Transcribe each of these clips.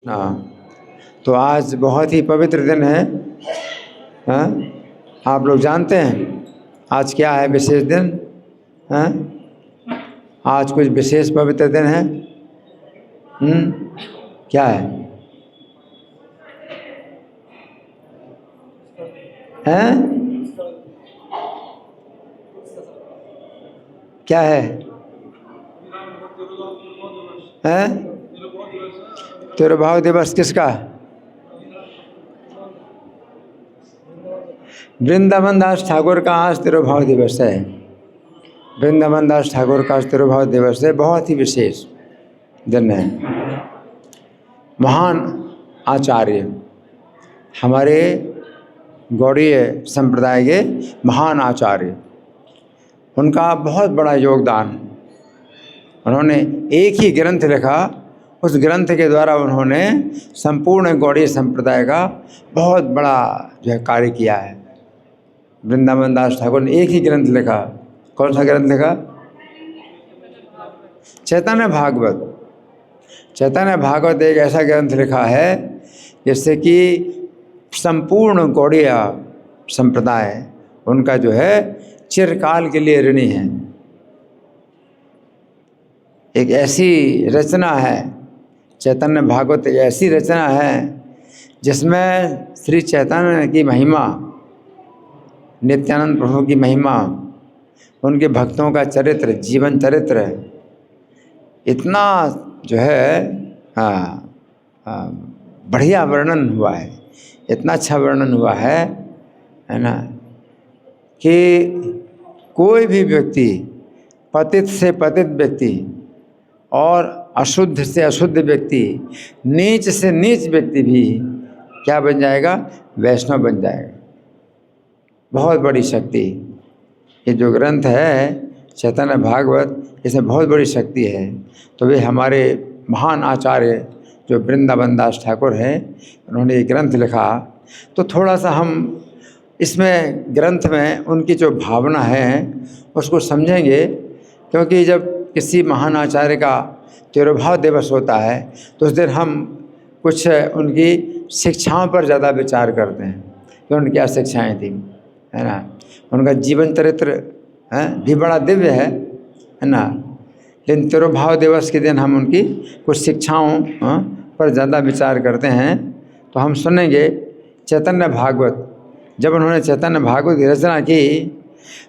हाँ, तो आज बहुत ही पवित्र दिन है। हाँ, आप लोग जानते हैं आज क्या है विशेष दिन? हाँ, आज कुछ विशेष पवित्र दिन है। क्या है? हैं? क्या है? हैं? तिरुभाव दिवस किसका? वृंदावन दास ठाकुर का आज तिरुभाव दिवस है। वृंदावन दास ठाकुर का आज तिरुभाव दिवस है। बहुत ही विशेष दिन है। महान आचार्य, हमारे गौड़ीय संप्रदाय के महान आचार्य, उनका बहुत बड़ा योगदान। उन्होंने एक ही ग्रंथ लिखा, उस ग्रंथ के द्वारा उन्होंने संपूर्ण गौड़ीय संप्रदाय का बहुत बड़ा जो है कार्य किया है। वृंदावन दास ठाकुर ने एक ही ग्रंथ लिखा। कौन सा ग्रंथ लिखा? चैतन्य भागवत। चैतन्य भागवत एक ऐसा ग्रंथ लिखा है जिससे कि संपूर्ण गौड़ीय संप्रदाय उनका जो है चिरकाल के लिए ऋणी है। एक ऐसी रचना है, चैतन्य भागवत एक ऐसी रचना है जिसमें श्री चैतन्य की महिमा, नित्यानंद प्रभु की महिमा, उनके भक्तों का चरित्र, जीवन चरित्र इतना जो है बढ़िया वर्णन हुआ है, इतना अच्छा वर्णन हुआ है ना, कि कोई भी व्यक्ति, पतित से पतित व्यक्ति और अशुद्ध से अशुद्ध व्यक्ति, नीच से नीच व्यक्ति भी क्या बन जाएगा? वैष्णव बन जाएगा। बहुत बड़ी शक्ति ये जो ग्रंथ है चैतन्य भागवत, इसमें बहुत बड़ी शक्ति है। तो वे हमारे महान आचार्य जो वृंदावन दास ठाकुर हैं, उन्होंने ये ग्रंथ लिखा। तो थोड़ा सा हम इसमें ग्रंथ में उनकी जो भावना है उसको समझेंगे, क्योंकि जब किसी महान आचार्य का तिरुभाव दिवस होता है तो उस दिन हम कुछ उनकी शिक्षाओं पर ज़्यादा विचार करते हैं कि उनकी क्या शिक्षाएँ थी, है ना। उनका जीवन चरित्र भी बड़ा दिव्य है ना। लेकिन तिरुभाव दिवस के दिन हम उनकी कुछ शिक्षाओं पर ज़्यादा विचार करते हैं। तो हम सुनेंगे चैतन्य भागवत। जब उन्होंने चैतन्य भागवत की रचना की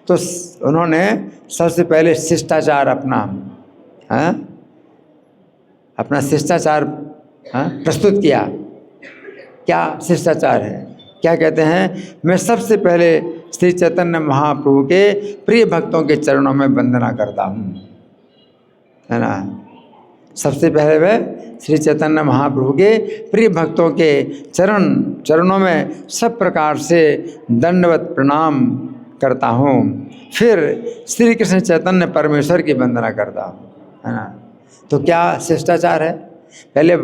तो उन्होंने सबसे पहले शिष्टाचार अपना शिष्टाचार प्रस्तुत किया। क्या शिष्टाचार है? क्या कहते हैं? मैं सबसे पहले श्री चैतन्य महाप्रभु के प्रिय भक्तों के चरणों में वंदना करता हूँ, है ना। सबसे पहले वह श्री चैतन्य महाप्रभु के प्रिय भक्तों के चरणों में सब प्रकार से दंडवत प्रणाम करता हूँ। फिर श्री कृष्ण चैतन्य परमेश्वर की वंदना करता हूँ, है ना। तो क्या शिष्टाचार है? पहले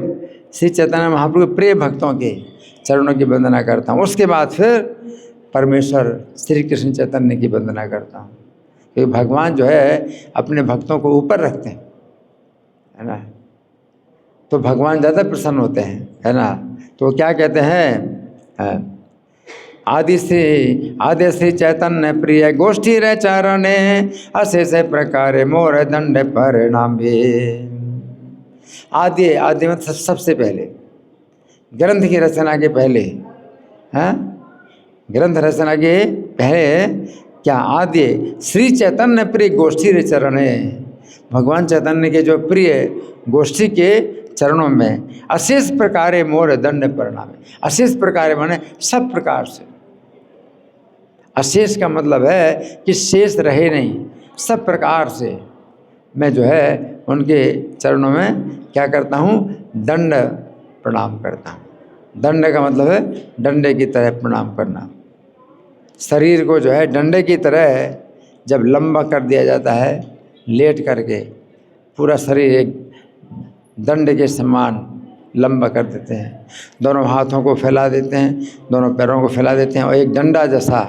श्री चैतन्य महाप्रभु के प्रिय भक्तों के चरणों की वंदना करता हूँ, उसके बाद फिर परमेश्वर श्री कृष्ण चैतन्य की वंदना करता हूँ। क्योंकि भगवान जो है अपने भक्तों को ऊपर रखते हैं, है ना। तो भगवान ज़्यादा प्रसन्न होते हैं, है ना। तो क्या कहते हैं? आदि श्री चैतन्य प्रिय गोष्ठी रे चरणे अशेष प्रकार मोर दंड परिणाम भी। आदि मतलब सबसे पहले, ग्रंथ की रचना के पहले, ग्रंथ रचना के पहले क्या? आदि श्री चैतन्य प्रिय गोष्ठी रे चरणे, भगवान चैतन्य के जो प्रिय गोष्ठी के चरणों में अशेष प्रकार मोर दंड परिणाम। अशेष प्रकार माने सब प्रकार से। अशेष का मतलब है कि शेष रहे नहीं, सब प्रकार से मैं जो है उनके चरणों में क्या करता हूँ? दंड प्रणाम करता हूँ। दंड का मतलब है डंडे की तरह प्रणाम करना। शरीर को जो है डंडे की तरह जब लंबा कर दिया जाता है, लेट करके पूरा शरीर एक दंड के समान लंबा कर देते हैं। दोनों हाथों को फैला देते हैं, दोनों पैरों को फैला देते हैं और एक डंडा जैसा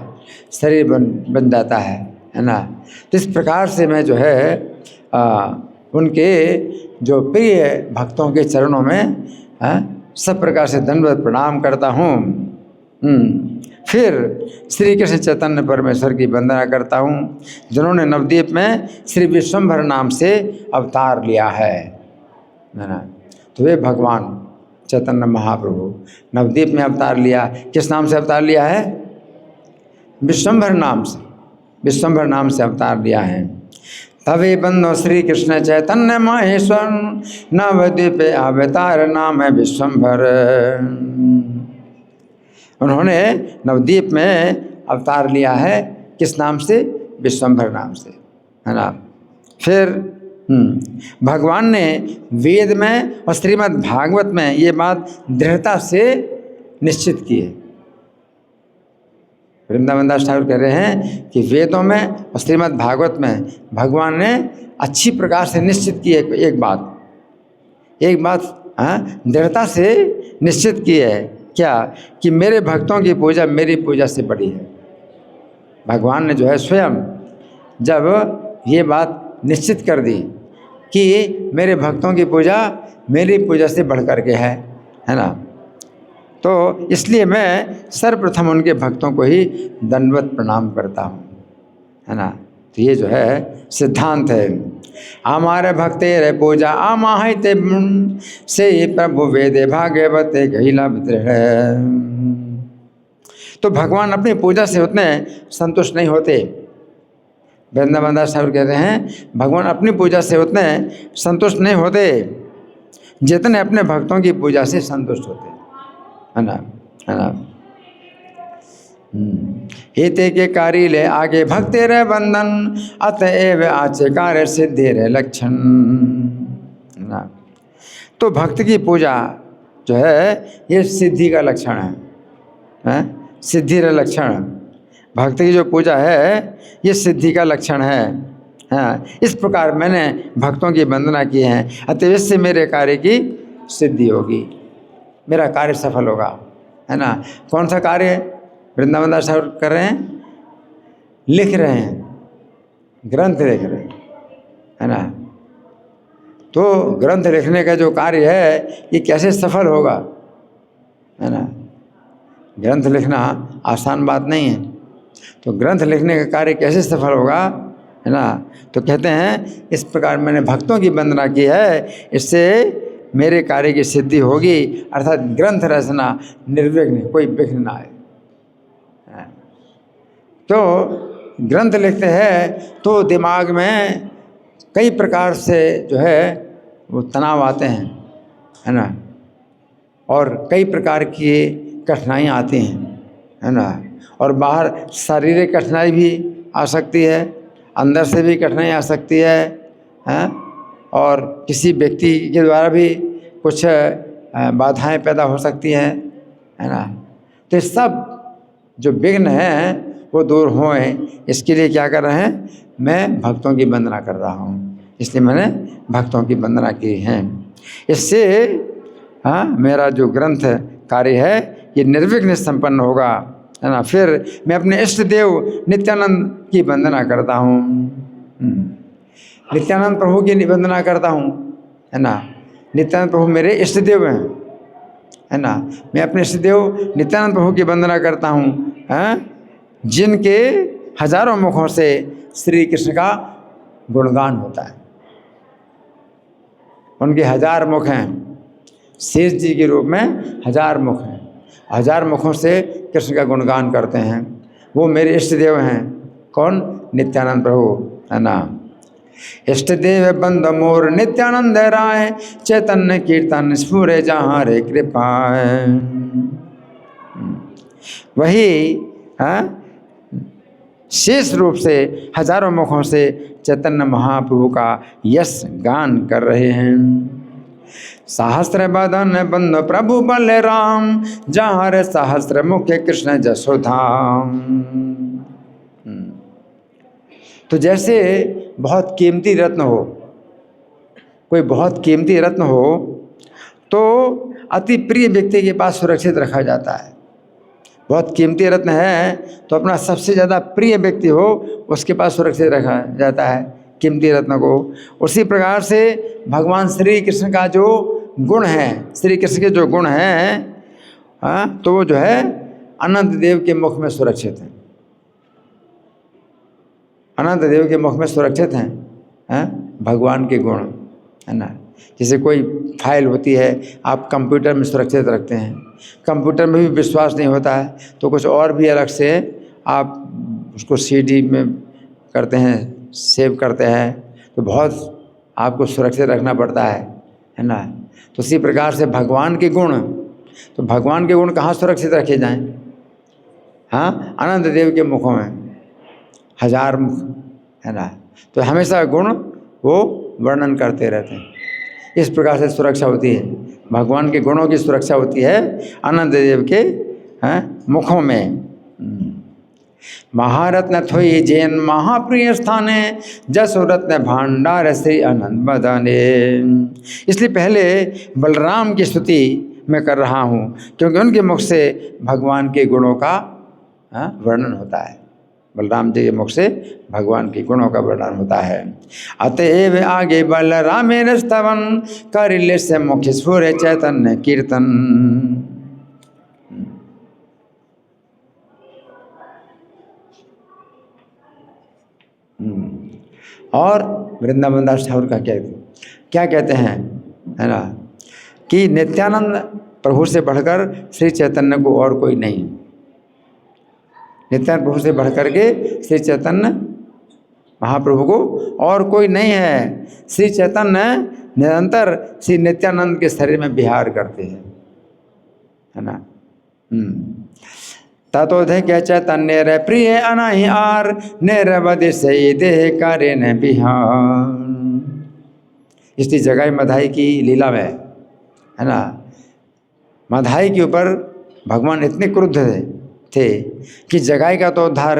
शरीर बन जाता है ना। तो इस प्रकार से मैं जो है उनके जो प्रिय भक्तों के चरणों में सब प्रकार से दंडवत प्रणाम करता हूँ। फिर श्री कृष्ण चैतन्य परमेश्वर की वंदना करता हूँ, जिन्होंने नवद्वीप में श्री विश्वम्भर नाम से अवतार लिया है ना। तो वे भगवान चैतन्य महाप्रभु नवद्वीप में अवतार लिया। किस नाम से अवतार लिया है? विश्वम्भर नाम से, विश्वम्भर नाम से अवतार लिया है। तवे बंदो श्री कृष्ण चैतन्य महेश्वर, नवद्वीप अवतार नाम है विश्वम्भर। उन्होंने नवद्वीप में अवतार लिया है, किस नाम से? विश्वम्भर नाम से, है ना। फिर भगवान ने वेद में और श्रीमद् भागवत में ये बात दृढ़ता से निश्चित की है। वृंदावन दास ठाकुर कह रहे हैं कि वेदों में और श्रीमद् भागवत में भगवान ने अच्छी प्रकार से निश्चित की है एक बात दृढ़ता से निश्चित की है। क्या? कि मेरे भक्तों की पूजा मेरी पूजा से बड़ी है। भगवान ने जो है स्वयं जब ये बात निश्चित कर दी कि मेरे भक्तों की पूजा मेरी पूजा से बढ़ कर के है ना, तो इसलिए मैं सर्वप्रथम उनके भक्तों को ही दंडवत प्रणाम करता हूँ, है ना। तो ये जो है सिद्धांत है। हमारे भक्ते रे पूजा आमाहिते से प्रभु वेदे भागवते गहिला दृढ़। तो भगवान अपनी पूजा से उतने संतुष्ट नहीं होते। वृंदावन दास ठाकुर कहते हैं भगवान अपनी पूजा से उतने संतुष्ट नहीं होते जितने अपने भक्तों की पूजा से संतुष्ट होते, है ना, है ना। हिते के कार्य ले आगे भक्ते रे बंधन, अतएव आचे कार्य सिद्धि रे लक्षण, है ना। तो भक्त की पूजा जो है ये सिद्धि का लक्षण है, सिद्धि रे लक्षण। भक्त की जो पूजा है ये सिद्धि का लक्षण है। हाँ, इस प्रकार मैंने भक्तों की वंदना की है, अतः इससे मेरे कार्य की सिद्धि होगी, मेरा कार्य सफल होगा, है ना। कौन सा कार्य वृंदावन दास ठाकुर कर रहे हैं? लिख रहे हैं, ग्रंथ लिख रहे हैं, है ना। तो ग्रंथ लिखने का जो कार्य है ये कैसे सफल होगा, है ना। ग्रंथ लिखना आसान बात नहीं है, तो ग्रंथ लिखने का कार्य कैसे सफल होगा, है ना। तो कहते हैं इस प्रकार मैंने भक्तों की वंदना की है, इससे मेरे कार्य की सिद्धि होगी, अर्थात ग्रंथ रचना निर्विघ्न, कोई विघ्न ना आए। तो ग्रंथ लिखते हैं तो दिमाग में कई प्रकार से जो है वो तनाव आते हैं, है ना, और कई प्रकार की कठिनाइयाँ आती हैं, है ना। और बाहर शारीरिक कठिनाई भी आ सकती है, अंदर से भी कठिनाई आ सकती है, और किसी व्यक्ति के द्वारा भी कुछ बाधाएं पैदा हो सकती हैं, है ना। तो सब जो विघ्न हैं वो दूर होएं, इसके लिए क्या कर रहे हैं? मैं भक्तों की वंदना कर रहा हूँ, इसलिए मैंने भक्तों की वंदना की है। इससे मेरा जो ग्रंथ कार्य है ये निर्विघ्न संपन्न होगा, है ना। फिर मैं अपने इष्ट देव नित्यानंद की वंदना करता हूँ, नित्यानंद प्रभु की वंदना करता हूँ, है ना। नित्यानंद प्रभु मेरे इष्ट देव हैं, है ना। मैं अपने इष्ट देव नित्यानंद प्रभु की वंदना करता हूँ, जिनके हजारों मुखों से श्री कृष्ण का गुणगान होता है। उनके 1000 मुख हैं, शेष जी के रूप में 1000 मुख हैं, 1000 मुखों से कृष्ण का गुणगान करते हैं। वो मेरे इष्ट देव हैं। कौन? नित्यानंद प्रभु, है ना। इष्ट देव बंद मोर नित्यानंद राय, चैतन्य कीर्तन स्फुरे जहाँ रे कृपा। वही शेष रूप से हजारों मुखों से चैतन्य महाप्रभु का यश गान कर रहे हैं। सहस्त्र बदन बंद प्रभु बलराम, जहाँ रे सहस्त्र मुख्य कृष्ण जसोधाम। तो जैसे बहुत कीमती रत्न हो, कोई बहुत कीमती रत्न हो तो अति प्रिय व्यक्ति के पास सुरक्षित रखा जाता है। बहुत कीमती रत्न है तो अपना सबसे ज़्यादा प्रिय व्यक्ति हो उसके पास सुरक्षित रखा जाता है कीमती रत्न को। उसी प्रकार से भगवान श्री कृष्ण का जो गुण हैं, श्री कृष्ण के जो गुण हैं, हाँ, तो वो जो है अनंत देव के मुख में सुरक्षित हैं, अनंत देव के मुख में सुरक्षित हैं, हाँ, भगवान के गुण, है ना। जैसे कोई फाइल होती है, आप कंप्यूटर में सुरक्षित रखते हैं, कंप्यूटर में भी विश्वास नहीं होता है तो कुछ और भी अलग से आप उसको सीडी में करते हैं, सेव करते हैं, तो बहुत आपको सुरक्षित रखना पड़ता है ना। तो इसी प्रकार से भगवान के गुण, तो भगवान के गुण कहाँ सुरक्षित रखे जाएं? हाँ, अनंत देव के मुखों में, हजार मुख, है ना। तो हमेशा गुण वो वर्णन करते रहते हैं। इस प्रकार से सुरक्षा होती है, भगवान के गुणों की सुरक्षा होती है अनंत देव के मुखों में। महारत्न थोई जैन महाप्रिय स्थाने, जसो रत्न भांडार श्री अनंत बदने। इसलिए पहले बलराम की स्तुति मैं कर रहा हूँ, क्योंकि उनके मुख से भगवान के गुणों का वर्णन होता है, बलराम जी के मुख से भगवान के गुणों का वर्णन होता है। अतएव आगे बलरामेर स्तवन, करिले से मुख्य सूर्य चैतन्य कीर्तन। और वृंदावन दास ठाकुर का क्या कहते हैं, है ना, कि नित्यानंद प्रभु से बढ़कर श्री चैतन्य को और कोई नहीं, नित्यानंद प्रभु से बढ़कर के श्री चैतन्य महाप्रभु को और कोई नहीं है। श्री चैतन्य निरंतर श्री नित्यानंद के शरीर में विहार करते हैं, है ना। ततोधे क्या चैतन्य रे प्रिय अनाहि आर, निरवधि से देह कार्य न बिहार। इसलिए जगाई मधाई की लीला में, है ना, मधाई के ऊपर भगवान इतने क्रुद्ध थे कि जगाई का तो उद्धार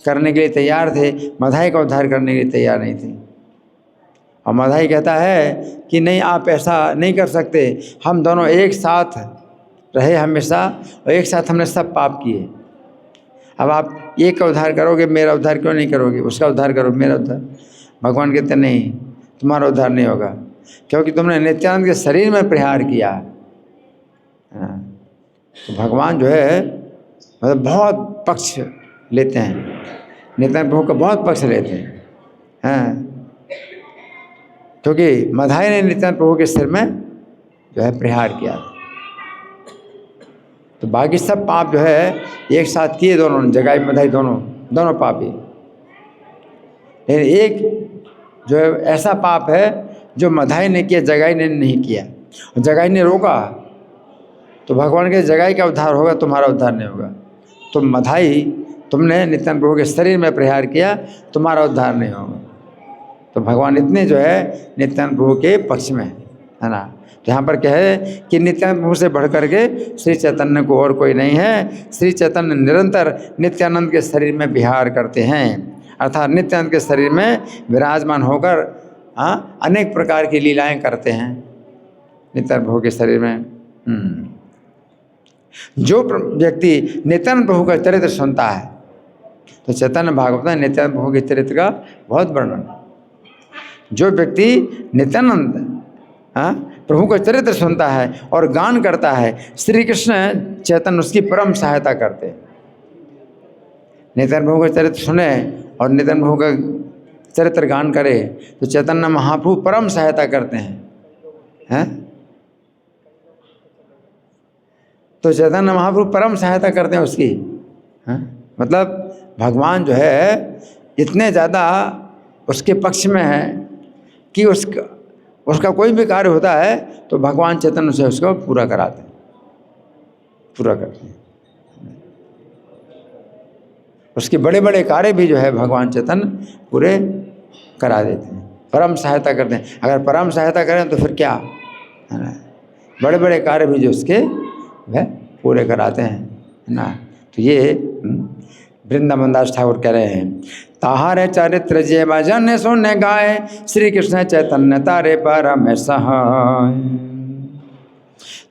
करने के लिए तैयार थे, मधाई का उद्धार करने के लिए तैयार नहीं थे। और मधाई कहता है कि नहीं, आप ऐसा नहीं कर सकते, हम दोनों एक साथ रहे हमेशा, और एक साथ हमने सब पाप किए, अब आप एक का उद्धार करोगे, मेरा उद्धार क्यों नहीं करोगे? उसका उद्धार करो, मेरा उद्धार। भगवान कहते नहीं, तुम्हारा उद्धार नहीं होगा, क्योंकि तुमने नित्यानंद के शरीर में प्रहार किया। तो भगवान जो है मतलब बहुत पक्ष लेते हैं, नित्यानंद प्रभु का बहुत पक्ष लेते हैं, क्योंकि मधाई ने नित्यानंद प्रभु के सिर में जो है प्रहार किया। तो बाकी सब पाप जो है एक साथ किए दोनों ने, जगाई मधाई दोनों पापी। लेकिन एक जो है ऐसा पाप है जो मधाई ने किया, जगाई ने नहीं किया, और जगाई ने रोका। तो भगवान के जगाई का उद्धार होगा, तुम्हारा उद्धार नहीं होगा। तो मधाई, तुमने नित्यानंद प्रभु के शरीर में प्रहार किया, तुम्हारा उद्धार नहीं होगा। तो भगवान इतने जो है नित्यानंद प्रभु के पक्ष में, है ना। यहाँ पर क्या है कि नित्यानंद प्रभु से बढ़कर के श्री चैतन्य को और कोई नहीं है। श्री चैतन्य निरंतर नित्यानंद के शरीर में विहार करते हैं, अर्थात नित्यानंद के शरीर में विराजमान होकर अनेक प्रकार की लीलाएं करते हैं नित्यानंद प्रभु के शरीर में। जो व्यक्ति नित्यानंद प्रभु का चरित्र सुनता है, तो चैतन्य भागवत में नित्यानंद प्रभु के चरित्र का बहुत वर्णन। जो व्यक्ति नित्यानंद प्रभु का चरित्र सुनता है और गान करता है, श्री कृष्ण चैतन्य उसकी परम सहायता करते। नित्यानंद प्रभु का चरित्र सुने और नित्यानंद प्रभु का चरित्र गान करे तो चैतन्य महाप्रभु परम सहायता करते हैं, तो चैतन्य महाप्रभु परम सहायता करते हैं उसकी। मतलब भगवान जो है इतने ज़्यादा उसके पक्ष में है कि उसका कोई भी कार्य होता है तो भगवान चैतन्य से उसको पूरा करते हैं। उसके बड़े बड़े कार्य भी जो है भगवान चैतन्य पूरे करा देते हैं, परम सहायता करते हैं। अगर परम सहायता करें तो फिर क्या है ना, बड़े बड़े कार्य भी जो उसके वह पूरे कराते हैं, है ना। तो ये वृंदावन दास ठाकुर कह रहे हैं, ताहारे चरित्र जे भजन सुने गाए, श्री कृष्ण चैतन्य तारे परम सहाय।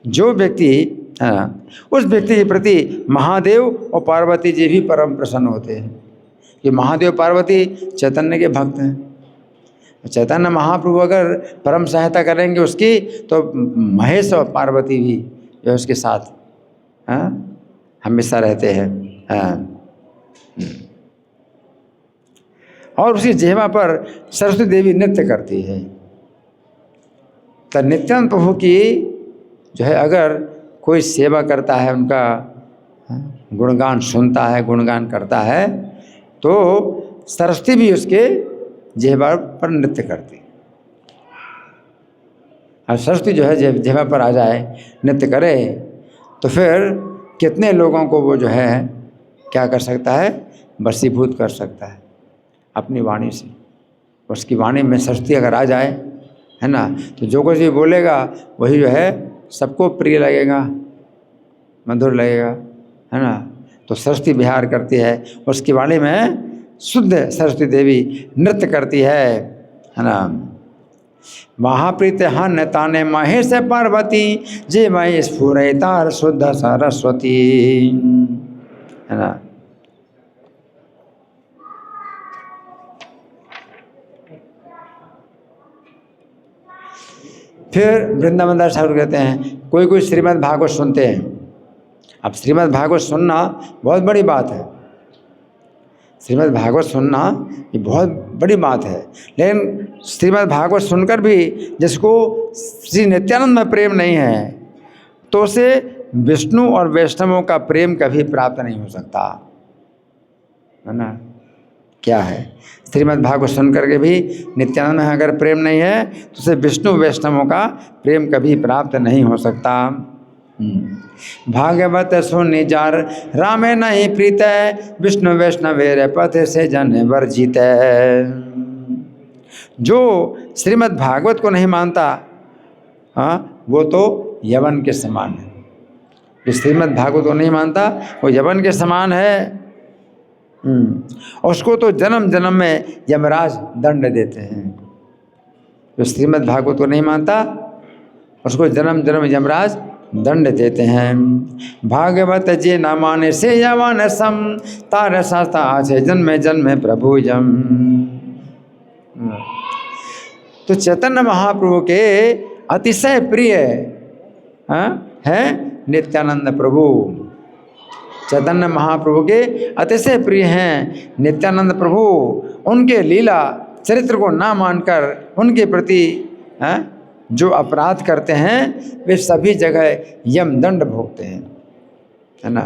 जो व्यक्ति है ना, उस व्यक्ति के प्रति महादेव और पार्वती जी भी परम प्रसन्न होते हैं कि महादेव पार्वती चैतन्य के भक्त हैं। चैतन्य महाप्रभु अगर परम सहायता करेंगे उसकी, तो महेश और पार्वती भी जो उसके साथ हमेशा रहते हैं। और उसी जिह्वा पर सरस्वती देवी नृत्य करती है। तो नित्यानंद प्रभु की जो है अगर कोई सेवा करता है, उनका गुणगान सुनता है, गुणगान करता है, तो सरस्वती भी उसके जिह्वा पर नृत्य करती। और सरस्वती जो है जिह्वा पर आ जाए, नृत्य करे, तो फिर कितने लोगों को वो जो है क्या कर सकता है, वशीभूत कर सकता है अपनी वाणी से। उसकी वाणी में सरस्वती अगर आ जाए, है ना, तो जो कुछ भी बोलेगा वही जो है सबको प्रिय लगेगा, मधुर लगेगा, है ना। तो सरस्वती विहार करती है, उसकी वाणी में शुद्ध सरस्वती देवी नृत्य करती है ना। महाप्रीत हन ताने महेश पार्वती, जे मई स्फुरतार शुद्ध सरस्वती, है ना। फिर वृंदावन दास ठाकुर कहते हैं, कोई कोई श्रीमद् भागवत सुनते हैं। अब श्रीमद् भागवत सुनना बहुत बड़ी बात है, श्रीमद् भागवत सुनना ये बहुत बड़ी बात है। लेकिन श्रीमद् भागवत सुनकर भी जिसको श्री नित्यानंद में प्रेम नहीं है, तो उसे विष्णु और वैष्णवों का प्रेम कभी प्राप्त नहीं हो सकता, है ना। क्या है, श्रीमद् भागवत सुन करके भी नित्यानंद में अगर प्रेम नहीं है, तो उसे विष्णु वैष्णवों का प्रेम कभी प्राप्त नहीं हो सकता। भागवत सुनि जार रामे नहीं प्रीत, विष्णु वैष्णवेर पथ से जन वर्जित। जो श्रीमद् भागवत को नहीं मानता, वो तो यवन के समान है। जो श्रीमद् भागवत को नहीं मानता वो यवन के समान है। उसको तो जन्म जन्म में यमराज दंड देते हैं। जो श्रीमद् भागवत को नहीं मानता उसको जन्म जन्म यमराज दंड देते हैं। भागवत जे न माने से यवन सम, तार शास्त्र आछे जन्मे जन्मे प्रभु जम। तो चैतन्य महाप्रभु के अतिशय प्रिय है नित्यानंद प्रभु। चैतन्य महाप्रभु के अतिशय प्रिय हैं नित्यानंद प्रभु। उनके लीला चरित्र को ना मानकर उनके प्रति जो अपराध करते हैं, वे सभी जगह यमदंड भोगते हैं, है ना।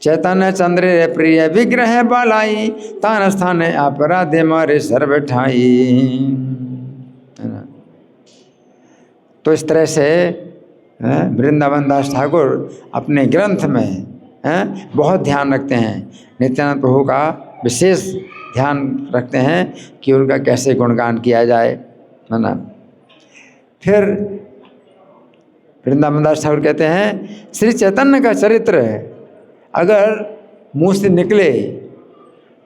चैतन्य चंद्र प्रिय विग्रह बालाई, तान स्थान अपराधे मारे सर्व ठाई, है ना। तो इस तरह से वृंदावन दास ठाकुर अपने ग्रंथ में बहुत ध्यान रखते हैं, नित्यानंद प्रभु का विशेष ध्यान रखते हैं कि उनका कैसे गुणगान किया जाए, है ना। फिर वृंदावन दास ठाकुर कहते हैं, श्री चैतन्य का चरित्र अगर मुँह से निकले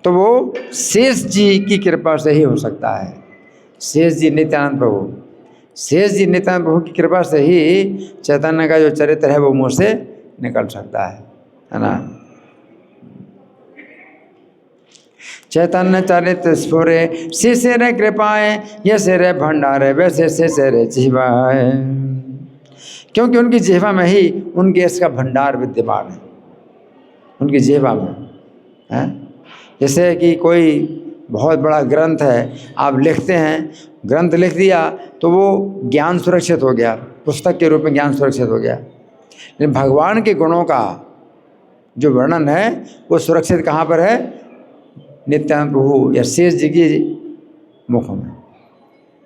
तो वो शेष जी की कृपा से ही हो सकता है। शेष जी नित्यानंद प्रभु, शेष जी नित्यानंद प्रभु की कृपा से ही चैतन्य का जो चरित्र है वो मुँह से निकल सकता है ना। चैतन्य चरित्र स्फुरे से रे कृपाएं, ये से रे भंडारे वैसे से रे जिह्वाए। क्योंकि उनकी जिह्वा में ही उनके इसका भंडार विद्यमान है, उनकी जिह्वा में है। जैसे कि कोई बहुत बड़ा ग्रंथ है, आप लिखते हैं, ग्रंथ लिख दिया तो वो ज्ञान सुरक्षित हो गया, पुस्तक के रूप में ज्ञान सुरक्षित हो गया। लेकिन भगवान के गुणों का जो वर्णन है वो सुरक्षित कहाँ पर है? नित्यानंद प्रभु या शेष जी की मुखों में।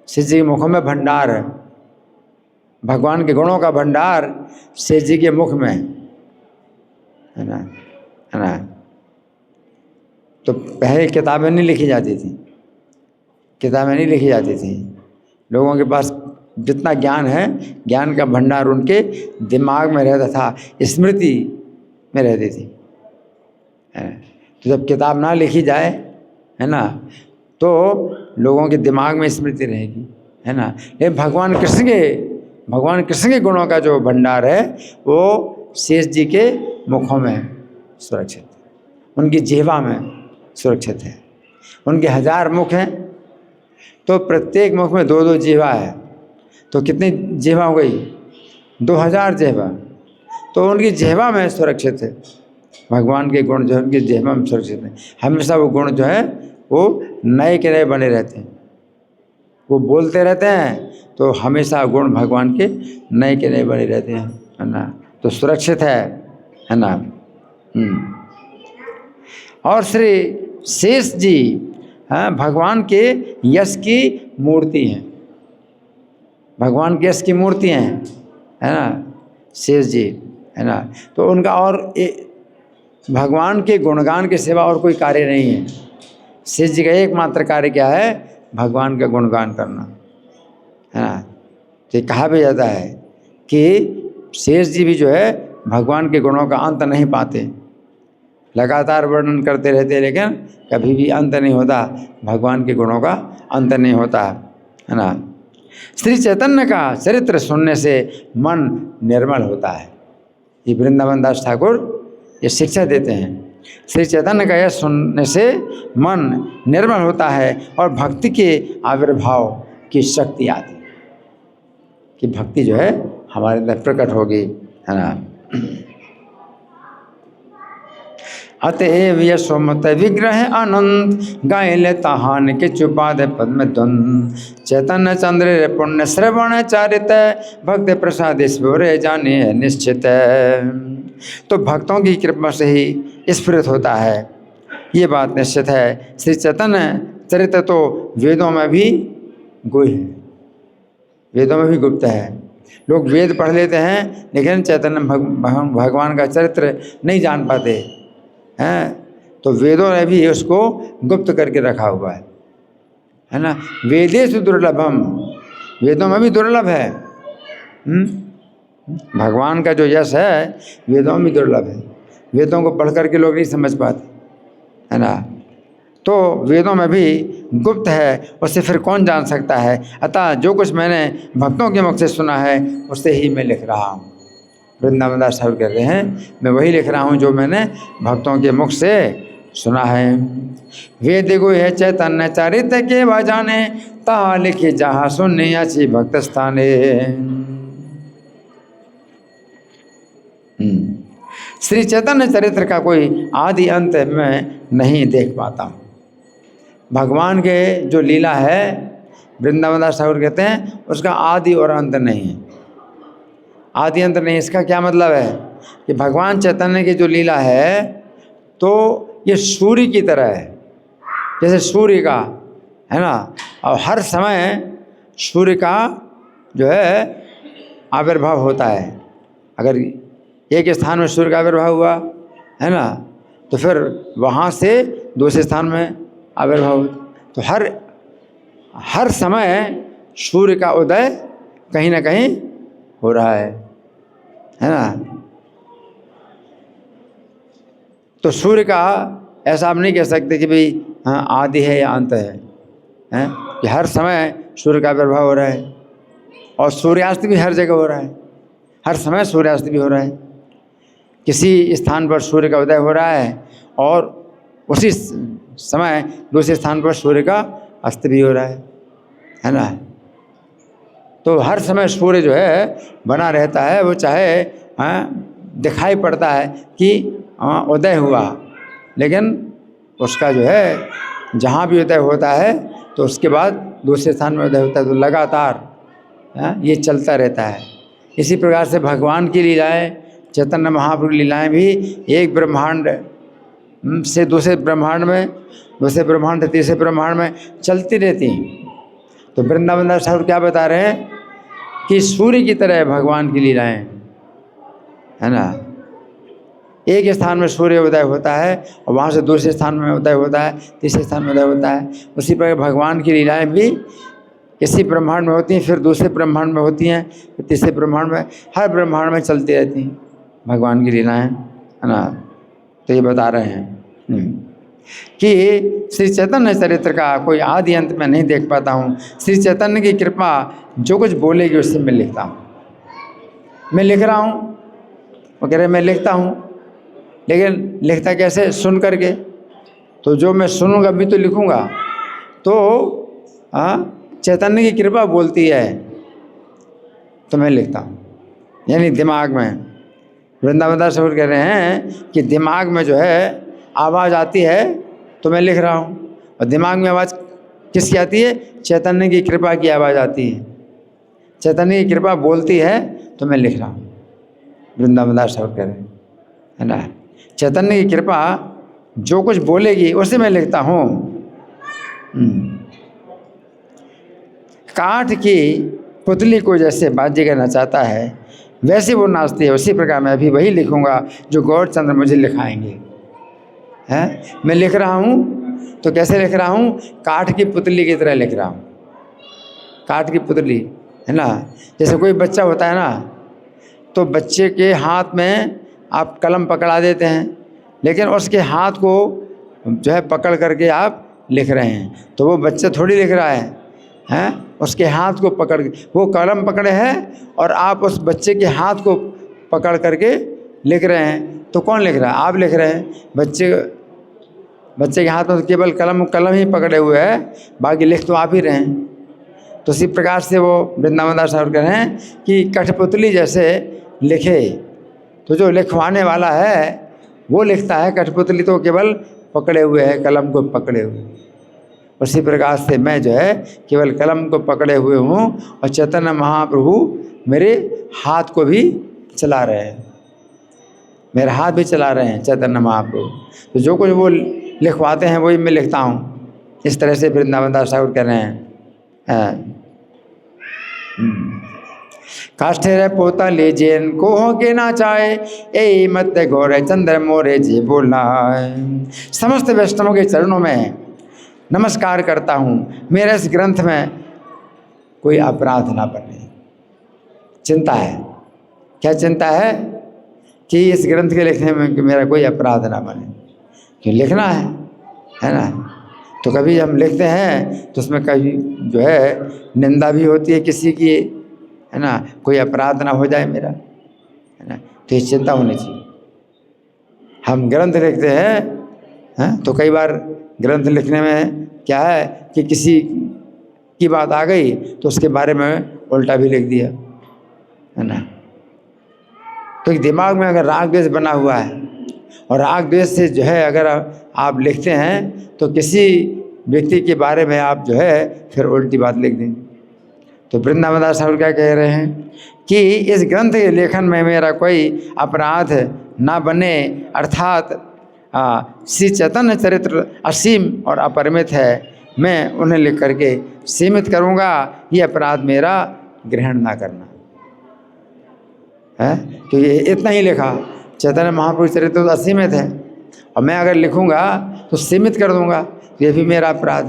शेष जी के मुखों में भंडार है, भगवान के गुणों का भंडार शेष जी के मुख में है ना, है ना। तो पहले किताबें नहीं लिखी जाती थी, किताबें नहीं लिखी जाती थी। लोगों के पास जितना ज्ञान है, ज्ञान का भंडार उनके दिमाग में रहता था, स्मृति में रहती थी। तो जब किताब ना लिखी जाए, है ना, तो लोगों के दिमाग में स्मृति रहेगी, है ना। लेकिन भगवान कृष्ण के गुणों का जो भंडार है वो शेष जी के मुखों में सुरक्षित, उनकी जिह्वा में सुरक्षित है, उनके 1000 मुख हैं, तो प्रत्येक मुख में 2-2 जिह्वा है, तो कितनी जिह्वा हो गई? 2000 जिह्वा। तो उनकी जिह्वा में सुरक्षित है भगवान के गुण, जो उनकी जिह्वा में सुरक्षित है। हमेशा वो गुण जो है वो नए के नए बने रहते हैं, वो बोलते रहते हैं, तो हमेशा गुण भगवान के नए के नए बने रहते हैं, है ना। तो सुरक्षित है ना। और श्री शेष जी भगवान के यश की मूर्ति हैं, भगवान के यश की मूर्ति हैं, है ना, शेष जी, है ना। तो उनका और भगवान के गुणगान के सिवा और कोई कार्य नहीं है। शेष जी का एकमात्र कार्य क्या है? भगवान का गुणगान करना, है ना। तो कहा भी जाता है कि शेष जी भी जो है भगवान के गुणों का अंत नहीं पाते, लगातार वर्णन करते रहते, लेकिन कभी भी अंत नहीं होता, भगवान के गुणों का अंत नहीं होता, है ना। श्री चैतन्य का चरित्र सुनने से मन निर्मल होता है। ये वृंदावन दास ठाकुर ये शिक्षा देते हैं। श्री चैतन्य का यह सुनने से मन निर्मल होता है और भक्ति के आविर्भाव की शक्ति आती है, कि भक्ति जो है हमारे अंदर प्रकट होगी, है ना। अतएव यशोमत विग्रह अनंत, गायले तहान के चुपा दे पद्म द्वंद। चैतन्य चंद्र पुण्य श्रवण चारित, भक्त प्रसाद स्फुरे जाने निश्चित। तो भक्तों की कृपा से ही स्फुरित होता है, ये बात निश्चित है। श्री चैतन्य चरित्र तो वेदों में भी गुह्य है, वेदों में भी गुप्त है। लोग वेद पढ़ लेते हैं लेकिन चैतन्य भगवान का चरित्र नहीं जान पाते हैं, तो वेदों ने भी उसको गुप्त करके रखा हुआ है ना। वेदेषु दुर्लभम, वेदों में भी दुर्लभ है। भगवान का जो यश है वेदों में भी दुर्लभ है, वेदों को पढ़ करके लोग नहीं समझ पाते, है ना। तो वेदों में भी गुप्त है, उससे फिर कौन जान सकता है। अतः जो कुछ मैंने भक्तों के मुख से सुना है उससे ही मैं लिख रहा हूँ। वृंदावन दास ठाकुर कहते हैं मैं वही लिख रहा हूँ जो मैंने भक्तों के मुख से सुना है। वेद गुह्य है चैतन्य चरित्र के बजाने, ता लिखे जहाँ सुनने अच्छी भक्त स्थाने। श्री चैतन्य चरित्र का कोई आदि अंत मैं नहीं देख पाता हूँ। भगवान के जो लीला है वृंदावन दास ठाकुर कहते हैं उसका आदि और अंत नहीं है, आदि अंत नहीं। इसका क्या मतलब है कि भगवान चैतन्य की जो लीला है तो ये सूर्य की तरह है, जैसे सूर्य का, है ना। और हर समय सूर्य का जो है आविर्भाव होता है। अगर एक स्थान में सूर्य का आविर्भाव हुआ, है ना, तो फिर वहाँ से दूसरे स्थान में आविर्भाव होता। तो हर समय सूर्य का उदय कहीं ना कहीं हो रहा है ना। तो सूर्य का ऐसा आप नहीं कह सकते कि भाई हाँ आदि है या अंत है, हैं? कि हर समय सूर्य का आविर्भाव हो रहा है और सूर्यास्त भी हर जगह हो रहा है, हर समय सूर्यास्त भी हो रहा है। किसी स्थान पर सूर्य का उदय हो रहा है और उसी समय दूसरे स्थान पर सूर्य का अस्त भी हो रहा है ना। तो हर समय सूर्य जो है बना रहता है, वो चाहे दिखाई पड़ता है कि उदय हुआ, लेकिन उसका जो है जहाँ भी उदय होता है तो उसके बाद दूसरे स्थान में उदय होता है, तो लगातार ये चलता रहता है। इसी प्रकार से भगवान की लीलाएं, चैतन्य महाप्रभु लीलाएं भी एक ब्रह्मांड से दूसरे ब्रह्मांड में, दूसरे ब्रह्मांड से तीसरे ब्रह्मांड में चलती रहती हैं। तो वृंदावन दास ठाकुर क्या बता रहे हैं कि सूर्य की तरह भगवान की लीलाएं, है ना। एक स्थान में सूर्य उदय होता है और वहाँ से दूसरे स्थान में उदय होता है, तीसरे स्थान में उदय होता है। उसी प्रकार भगवान की लीलाएं भी इसी ब्रह्मांड में होती हैं, फिर दूसरे ब्रह्मांड में होती हैं, फिर तीसरे ब्रह्मांड में, हर ब्रह्मांड में चलती रहती हैं भगवान की लीलाएं, है ना। तो ये बता रहे हैं कि श्री चैतन्य चरित्र का कोई आदि अंत में नहीं देख पाता हूँ। श्री चैतन्य की कृपा जो कुछ बोलेगी उससे मैं लिखता हूँ, मैं लिख रहा हूँ। वो कह रहे मैं लिखता हूँ, लेकिन लिखता कैसे? सुन करके, तो जो मैं सुनूंगा भी तो लिखूंगा। तो चैतन्य की कृपा बोलती है तो मैं लिखता हूँ, यानी दिमाग में। वृंदावन दास ठाकुर कह रहे हैं कि दिमाग में जो है आवाज़ आती है तो मैं लिख रहा हूँ। और दिमाग में आवाज़ किसकी आती है? चैतन्य की कृपा की आवाज़ आती है। चैतन्य की कृपा बोलती है तो मैं लिख रहा हूँ। वृंदावन दास ठाकुर कह रहे हैं, है ना, चैतन्य की कृपा जो कुछ बोलेगी उसे मैं लिखता हूँ। काठ की पुतली को जैसे बाजीगर नचाता है वैसे वो नाचती है, उसी प्रकार मैं भी वही लिखूंगा जो गौरचंद्र मुझे लिखाएंगे। हैं, मैं लिख रहा हूँ तो कैसे लिख रहा हूँ? काठ की पुतली की तरह लिख रहा हूँ। काठ की पुतली, है ना, जैसे कोई बच्चा होता है ना, तो बच्चे के हाथ में आप कलम पकड़ा देते हैं, लेकिन उसके हाथ को जो है पकड़ करके आप लिख रहे हैं, तो वो बच्चा थोड़ी लिख रहा है, हैं, उसके हाथ को पकड़ के वो कलम पकड़े हैं और आप उस बच्चे के हाथ को पकड़ करके लिख रहे हैं। तो कौन लिख रहा है? आप लिख रहे हैं। बच्चे के हाथ में तो केवल कलम ही पकड़े हुए है, बाकी लिख तो आप ही रहे हैं। तो इसी प्रकार से वो वृंदावन दास ठाकुर कह रहे हैं कि कठपुतली जैसे लिखे। तो जो लिखवाने वाला है वो लिखता है, कठपुतली तो केवल पकड़े हुए है, कलम को पकड़े हुए। उसी प्रकार से मैं जो है केवल कलम को पकड़े हुए हूँ और चैतन्य महाप्रभु मेरे हाथ को भी चला रहे हैं, मेरे हाथ भी चला रहे हैं चैतन्य महाप्रभु। तो जो कुछ वो लिखवाते हैं वही मैं लिखता हूँ। इस तरह से वृंदावन दास ठाकुर कह रहे हैं। काष्ठे रे पोता ले जेन को हो के ना चाहे ए मत गौरे चंद्र मोरे जी बोला। समस्त वैष्णवों के चरणों में नमस्कार करता हूँ, मेरे इस ग्रंथ में कोई अपराध ना बने। चिंता है, क्या चिंता है? कि इस ग्रंथ के लिखने में कि मेरा कोई अपराध ना बने, क्यों लिखना है ना। तो कभी हम लिखते हैं तो उसमें कभी जो है निंदा भी होती है किसी की, है ना, कोई अपराध ना हो जाए मेरा, है ना, तो ये चिंता होनी चाहिए। हम ग्रंथ लिखते हैं तो कई बार ग्रंथ लिखने में क्या है कि किसी की बात आ गई तो उसके बारे में उल्टा भी लिख दिया, है ना। तो दिमाग में अगर राग द्वेष बना हुआ है और राग द्वेष से जो है अगर आप लिखते हैं तो किसी व्यक्ति के बारे में आप जो है फिर उल्टी बात लिख देंगे। तो वृंदावन दास ठाकुर क्या कह रहे हैं कि इस ग्रंथ के लेखन में मेरा कोई अपराध ना बने, अर्थात श्री चैतन्य चरित्र असीम और अपरिमित है, मैं उन्हें लिख करके सीमित करूँगा, ये अपराध मेरा ग्रहण ना करना है। तो ये इतना ही लिखा, चैतन्य महापुरुष चरित्र तो असीमित है और मैं अगर लिखूँगा तो सीमित कर दूँगा, तो ये भी मेरा अपराध